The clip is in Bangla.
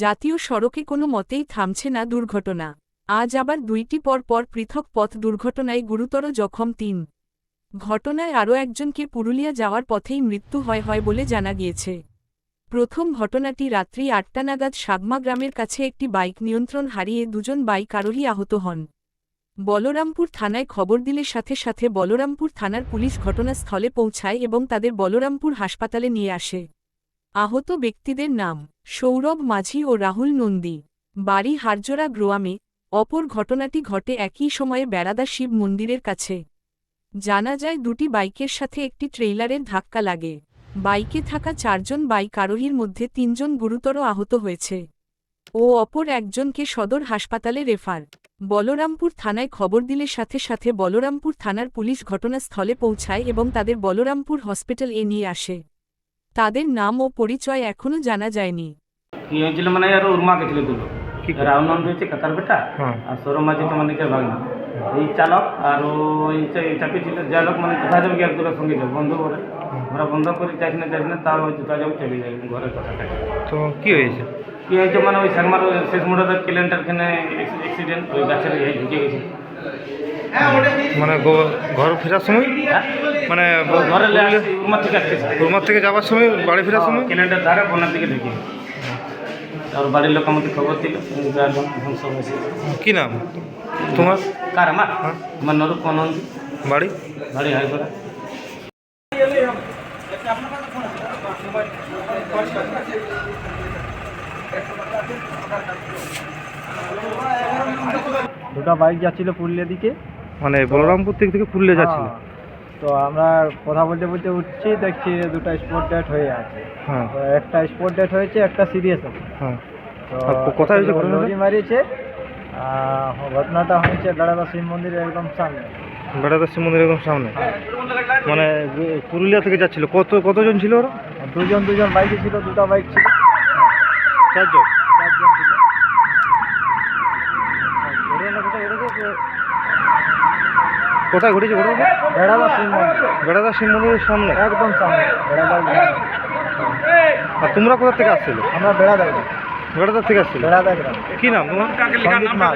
জাতীয় সড়কে কোনো মতেই থামছে না দুর্ঘটনা। আজ আবার দুইটি পর পৃথক পথ দুর্ঘটনায় গুরুতর জখম ৩। ঘটনায় আরও একজনকে পুরুলিয়া যাওয়ার পথেই মৃত্যু হয় বলে জানা গিয়েছে। প্রথম ঘটনাটি রাত্রি ৮টা নাগাদ সাগমা গ্রামের কাছে একটি বাইক নিয়ন্ত্রণ হারিয়ে দুজন বাইক আরোহী আহত হন। বলরামপুর থানায় খবর দিলে সাথে বলরামপুর থানার পুলিশ ঘটনাস্থলে পৌঁছায় এবং তাদের বলরামপুর হাসপাতালে নিয়ে আসে। আহত ব্যক্তিদের নাম সৌরভ মাঝি ও রাহুল নন্দী, বাড়ি হারজোড়া গ্রামে। অপর ঘটনাটি ঘটে একই সময়ে বেড়াদা শিব মন্দিরের কাছে। জানা যায় দুটি বাইকের সাথে একটি ট্রেইলারের ধাক্কা লাগে। বাইকে থাকা ৪ জন বাইক আরোহীর মধ্যে ৩ জন গুরুতর আহত হয়েছে ও অপর একজনকে সদর হাসপাতালে রেফার। বলরামপুর থানায় খবর দিলে সাথে বলরামপুর থানার পুলিশ ঘটনাস্থলে পৌঁছায় এবং তাদের বলরামপুর হসপিটালে নিয়ে আসে। তাদের নাম ও পরিচয় এখনও জানা যায়নি। কি হয়েছিল মানে আর ওর মা গেছিল দুটো, রাহুল নন্দ হচ্ছে কাকার বেটা আর সৌরভ মাঝি তোমার নিজের ভাগনা। এই চালক আর ওই চাপে ছিল যাই হোক, মানে কোথায় যাবে কি এক দুটোর সঙ্গে যাবে বন্ধ করে, ওরা বন্ধ করে যাইস না তার ওই কোথায় যাবে চলে যাবে ঘরের কথাটা। তো কি হয়েছে? কি হয়েছে মানে ওই সাগমার শেষ মোড়ে ক্যালেন্ডারখানে অ্যাক্সিডেন্ট, ওই গাছের ঢুকে গেছে। মানে ঘর ফেরার সময় মানে ঘরে উমার থেকে আসতেছে, উমার থেকে যাওয়ার সময় বাড়ি ফেরার সময় ক্যালেন্ডার ধারে বন্যার দিকে ঢুকে আর বাড়ির লোক আমাকে খবর দিল ধ্বংস হয়েছে। কি নাম তোমার? কার আমার? আমার নরূপ নন্দী, বাড়ি বাড়ি হাইকোর্ট। দুটো বাইক যাচ্ছিল পুরুলিয়া দিকে, মানে বলরামপুর থেকে পুরুলিয়া যাচ্ছিল। তো আমরা কথা বলতে উঠছি, দেখছি দুটো স্পট ডেট হয়ে আছে। হ্যাঁ, তো একটা স্পট ডেট হয়েছে, একটা সিরিয়াস আছে। হ্যাঁ। তো কোথায় হয়েছে ঘটনাটা? লরি মারিয়েছে। ঘটনাটা হয়েছে বেড়াদা শিব মন্দিরের একদম সামনে। বেড়াদার শিব মন্দিরের একদম সামনে। মানে পুরুলিয়া থেকে যাচ্ছিল। কতজন ছিল ওরা? দুজন বাইকে ছিল, দুটো বাইক ছিল, 4 জন। 4 জন ছিল। কোথায় ঘটেছে ঘটনাটা? বেড়াদা শিব মন্দির, বেড়াদা শিব মন্দিরের সামনে একদম সামনে বেড়াদা। আর তোমরা কোথা থেকে আসছিলে? আমরা বেড়াদা বেড়াদার থেকে আসছিলে। বেড়াদা গ্রাম। কি নাম তোমার? সন্দীপ মাল।